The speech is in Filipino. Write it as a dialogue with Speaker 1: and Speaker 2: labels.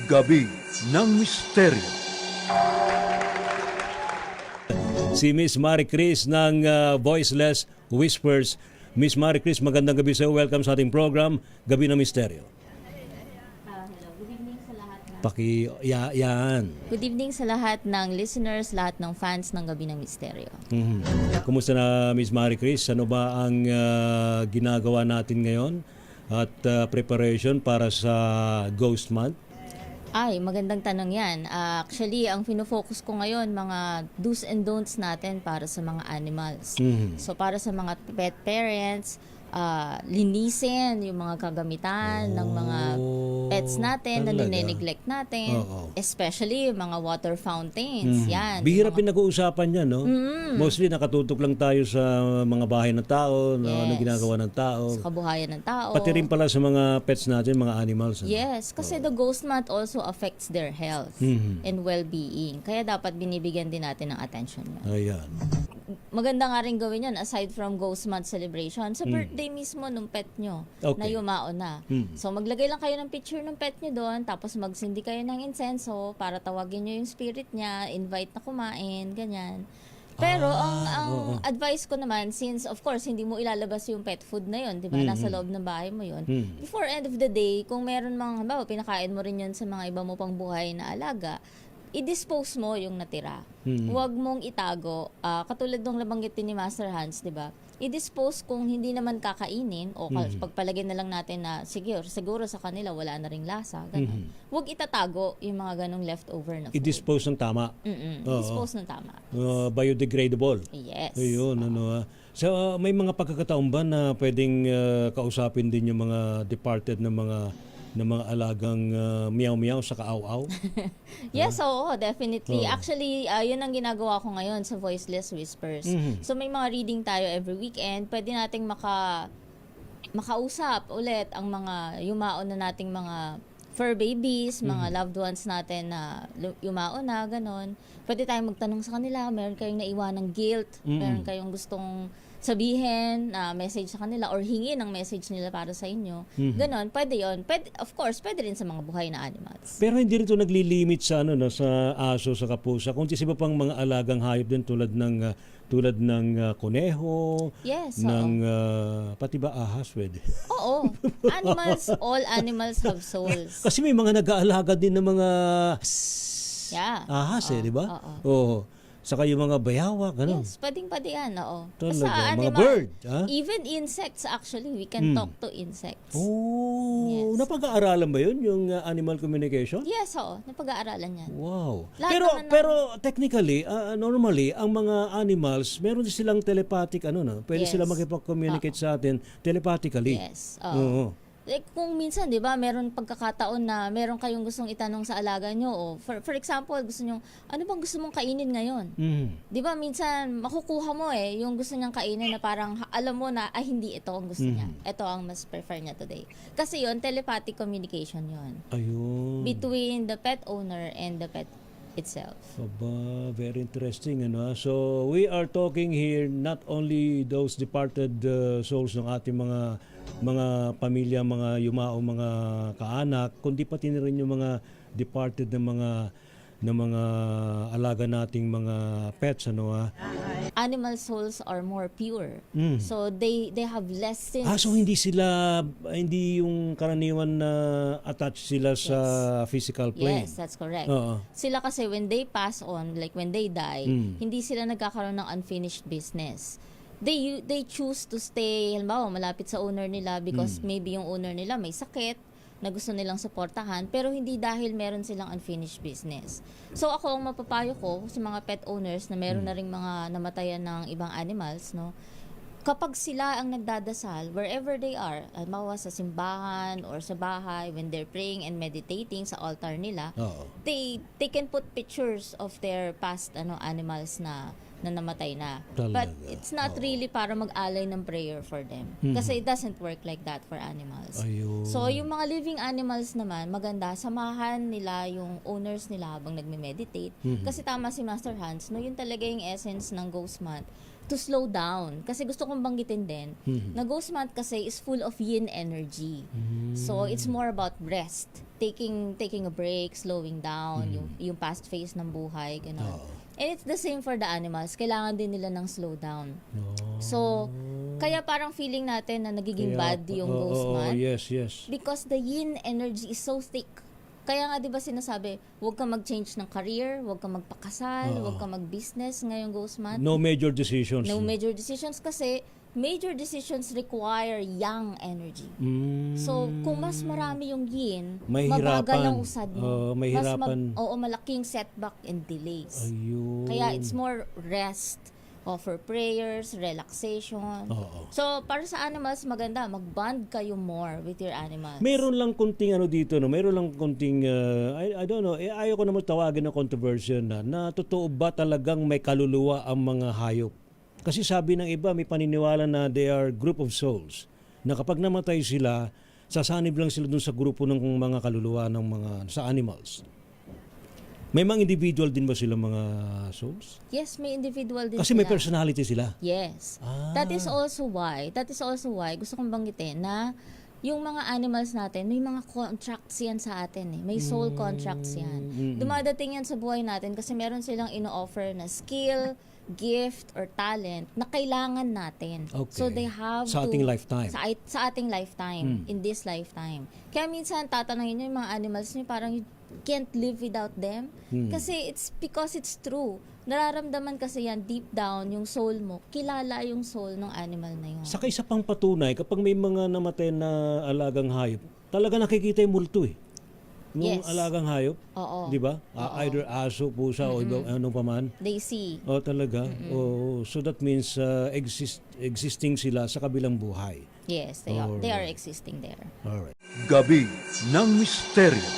Speaker 1: Gabi ng Misteryo.
Speaker 2: Si Miss Marie Chris ng Voiceless Whispers. Miss Marie Chris, magandang gabi sa iyo. Welcome sa ating program, Gabi ng Misteryo.
Speaker 3: Hello. Good evening sa lahat ng
Speaker 2: Yan.
Speaker 3: Good evening sa lahat ng listeners, lahat ng fans ng Gabi ng Misteryo.
Speaker 2: Kumusta na Miss Marie Chris? Ano ba ang ginagawa natin ngayon at preparation para sa Ghost Month?
Speaker 3: Ay, magandang tanong yan. Actually, ang fino-focus ko ngayon, mga do's and don'ts natin para sa mga animals. So, para sa mga pet parents, linisin yung mga kagamitan ng mga pets natin na
Speaker 2: talaga?
Speaker 3: nine-neglect natin. Especially yung mga water fountains. Yan.
Speaker 2: Bihira
Speaker 3: Yung mga-
Speaker 2: pinag-uusapan yan, no? Mostly nakatutok lang tayo sa mga bahay ng tao, na ano
Speaker 3: Yes.
Speaker 2: ginagawa ng tao.
Speaker 3: sa kabuhayan ng tao.
Speaker 2: Pati rin pala sa mga pets natin, mga animals. Ano?
Speaker 3: Yes, kasi the ghost month also affects their health and well-being. Kaya dapat binibigyan din natin ng attention yun.
Speaker 2: Ayan.
Speaker 3: Maganda nga rin gawin yun aside from ghost month celebration. Sa birthday mismo nung pet nyo na
Speaker 2: Okay.
Speaker 3: yumao na. So maglagay lang kayo ng picture ng pet nyo doon, tapos magsindi kayo ng insenso para tawagin nyo yung spirit niya, invite na kumain, ganyan. Pero ang advice ko naman, since of course hindi mo ilalabas yung pet food na yun, di ba? Nasa loob ng bahay mo yun. Before end of the day, kung meron mga, halimbawa, pinakain mo rin yun sa mga iba mo pang buhay na alaga, i-dispose mo yung natira. Huwag mong itago. Katulad nung nabanggit din ni Master Hans, di ba? I-dispose kung hindi naman kakainin o pagpalagay na lang natin na siguro sa kanila wala na ring lasa. Ganun. Huwag itatago yung mga ganong leftover na food.
Speaker 2: I-dispose ng tama.
Speaker 3: I-dispose ng tama.
Speaker 2: Biodegradable.
Speaker 3: Yes.
Speaker 2: Ayun, So, may mga pagkakataon ba na pwedeng kausapin din yung mga departed na mga alagang meow-meow sa kaaw-aw?
Speaker 3: Yes, oo, definitely. Actually, yun ang ginagawa ko ngayon sa Voiceless Whispers. So may mga reading tayo every weekend. Pwede nating makausap ulit ang mga yumaon na nating mga fur babies, mga loved ones natin na yumao na, ganon. Pwede tayong magtanong sa kanila, meron kayong naiwan ng guilt, meron kayong gustong sabihin na message sa kanila or hingi ng message nila para sa inyo. Ganon, pwede yun. Of course, pwede rin sa mga buhay na animals.
Speaker 2: Pero hindi rin ito naglilimit sa sa aso, sa kapusa, kundi sa iba pang mga alagang hayop din tulad ng kuneho,
Speaker 3: Yes,
Speaker 2: ng pati ba ahas pwede.
Speaker 3: Oo. All animals have souls.
Speaker 2: Kasi may mga nag-aalaga din ng mga
Speaker 3: Yeah.
Speaker 2: ahas di ba?
Speaker 3: Oo.
Speaker 2: Oo. Saka yung mga bayawak, ano?
Speaker 3: Yes, pwedeng-pwede yan, oo.
Speaker 2: Talaga,
Speaker 3: Basta
Speaker 2: mga bird, ha?
Speaker 3: even insects actually, we can talk to insects.
Speaker 2: Oh,
Speaker 3: Yes.
Speaker 2: napag-aaralan ba yun, yung animal communication?
Speaker 3: Yes, oo. Napag-aaralan yan.
Speaker 2: Wow.
Speaker 3: Lahat
Speaker 2: Pero
Speaker 3: naman ng-
Speaker 2: pero technically, normally ang mga animals, meron din silang telepathic Pwede
Speaker 3: Yes.
Speaker 2: sila makipag-communicate sa atin telepathically.
Speaker 3: Yes,
Speaker 2: Oo.
Speaker 3: oo. Like, kung minsan, di ba, meron pagkakataon na meron kayong gustong itanong sa alaga nyo. O for example, gusto nyo, ano bang gusto mong kainin ngayon? Di ba, minsan, makukuha mo yung gusto niyang kainin na parang alam mo na, hindi, ito ang gusto niya. Ito ang mas prefer niya today. Kasi yon telepathic communication yon
Speaker 2: Ayun.
Speaker 3: between the pet owner and the pet itself.
Speaker 2: Aba, very interesting. So, we are talking here not only those departed souls ng ating mga pamilya, mga yumao, mga kaanak, kundi pati na rin yung mga departed na mga alaga nating mga pets.
Speaker 3: Animal souls are more pure. So they have less sins.
Speaker 2: So hindi yung karaniwan na attached sila sa physical plane.
Speaker 3: Yes, that's correct.
Speaker 2: Oo.
Speaker 3: Sila kasi when they pass on, like when they die, hindi sila nagkakaroon ng unfinished business. They choose to stay, halimbawa, malapit sa owner nila because maybe yung owner nila may sakit na gusto nilang suportahan, pero hindi dahil meron silang unfinished business. So ako, ang mapapayo ko sa mga pet owners na meron na ring mga namatayan ng ibang animals, no? Kapag sila ang nagdadasal, wherever they are, halimbawa sa simbahan or sa bahay, when they're praying and meditating sa altar nila,
Speaker 2: Oo.
Speaker 3: they can put pictures of their past animals na namatay na.
Speaker 2: Talaga.
Speaker 3: But it's not really para mag-alay ng prayer for them. Kasi it doesn't work like that for animals.
Speaker 2: Ayun.
Speaker 3: So, yung mga living animals naman, maganda, samahan nila yung owners nila habang nagme-meditate. Kasi tama si Master Hans, no, yun talaga yung essence ng Ghost Month. to slow down. Kasi gusto kong banggitin din, na ghost month kasi is full of yin energy. So, it's more about rest. Taking a break, slowing down, yung past phase ng buhay, gano'n. And it's the same for the animals. Kailangan din nila ng slow down. So, kaya parang feeling natin na nagiging bad yung ghost month.
Speaker 2: Yes.
Speaker 3: Because the yin energy is so thick. Kaya nga 'di ba sinasabi, huwag kang mag-change ng career, huwag kang magpakasal, huwag kang mag-business ngayong ghost month.
Speaker 2: No major decisions.
Speaker 3: No major decisions kasi major decisions require yang energy. So, kung mas marami yung yin,
Speaker 2: May
Speaker 3: mabagal
Speaker 2: hirapan.
Speaker 3: ang usad mo.
Speaker 2: May hirapan.
Speaker 3: Malaking setback and delays.
Speaker 2: Ayun.
Speaker 3: Kaya it's more rest, offer prayers, relaxation. So, para sa animals, maganda, mag-bond kayo more with your animals.
Speaker 2: Meron lang kunting ano dito, no? Meron lang kunting, I don't know, ayaw ko naman tawagin na controversial na totoo ba talagang may kaluluwa ang mga hayop? Kasi sabi ng iba, may paniniwala na they are group of souls. Na kapag namatay sila, sasanib lang sila dun sa grupo ng mga kaluluwa ng mga sa animals. May mga individual din ba sila mga souls?
Speaker 3: Yes, may individual din
Speaker 2: Kasi
Speaker 3: sila.
Speaker 2: may personality sila.
Speaker 3: Yes. That is also why gusto kong banggitin na yung mga animals natin, may mga contracts yan sa atin eh. May soul contracts yan. Dumadating yan sa buhay natin kasi meron silang ino-offer na skill, gift, or talent na kailangan natin.
Speaker 2: Okay.
Speaker 3: So they have
Speaker 2: Sa
Speaker 3: to...
Speaker 2: ating lifetime.
Speaker 3: Sa ating lifetime. In this lifetime. Kaya minsan tatanungin nyo yung mga animals nyo, parang you can't live without them. Kasi it's because it's true. Nararamdaman kasi yan deep down, yung soul mo. Kilala yung soul ng animal na yun.
Speaker 2: Saka isa pang patunay, kapag may mga namatay na alagang hayop, talaga nakikita yung multo eh. Yung
Speaker 3: Yes.
Speaker 2: alagang hayop,
Speaker 3: Oo.
Speaker 2: di ba? Either aso, pusa, o ano pa man.
Speaker 3: They see.
Speaker 2: Oh, talaga. Oh, so that means existing sila sa kabilang buhay.
Speaker 3: Yes, they are existing there.
Speaker 2: Alright.
Speaker 1: Gabi ng Misteryo.